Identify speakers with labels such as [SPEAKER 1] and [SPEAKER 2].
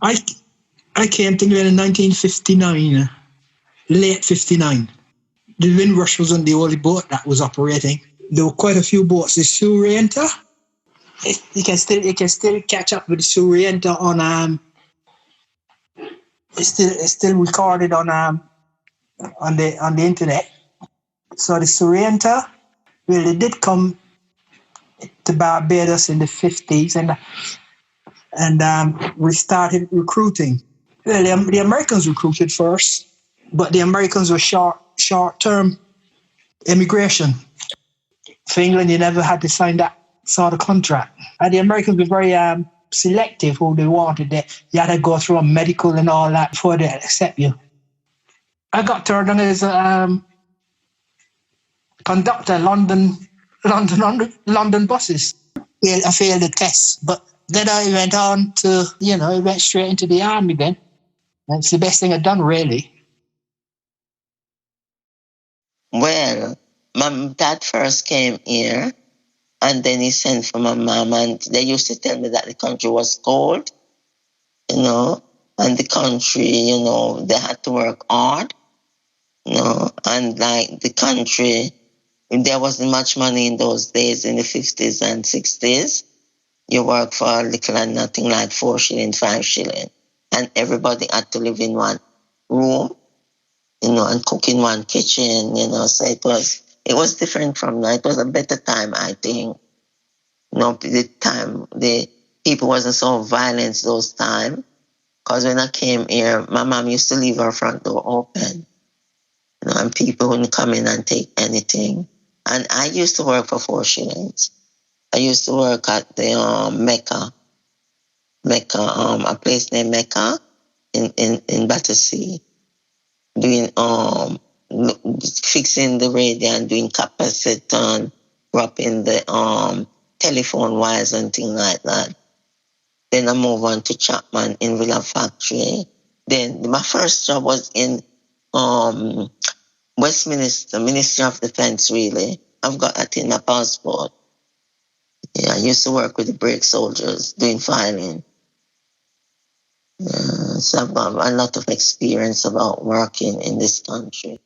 [SPEAKER 1] I I came to England in 1959, late 59. The Windrush was on the only boat that was operating. There were quite a few boats. The Surreyenta, you can still catch up with the Surreyenta on it's still recorded on the internet. So the Surreyenta, well, they did come to Barbados in the 50s, and we started recruiting. Well, the Americans recruited first, but the Americans were short term immigration. For England, you never had to sign that sort of contract. And the Americans were very selective who they wanted. You had to go through a medical and all that before they accept you. I got turned on as a conductor, London buses. I failed the test, but then I went on to, I went straight into the army then. That's the best thing I've done, really.
[SPEAKER 2] Well, my dad first came here, and then he sent for my mom, and they used to tell me that the country was cold, and the country, they had to work hard, and like the country, there wasn't much money in those days in the 50s and 60s. You work for a little and nothing, like 4 shilling, 5 shilling, and everybody had to live in one room, and cook in one kitchen, so it was different from now. It was a better time, I think. The people wasn't so violent those times. Because when I came here, my mom used to leave her front door open, and people wouldn't come in and take anything. And I used to work for 4 shillings. I used to work at the Mecca, a place named Mecca in Battersea, doing fixing the radio and doing capacitor, wrapping the telephone wires and things like that. Then I moved on to Chapman in Villa Factory. Then my first job was in Westminster, Ministry of Defense, really. I've got that in my passport. Yeah, I used to work with the brake soldiers doing filing. So I've got a lot of experience about working in this country.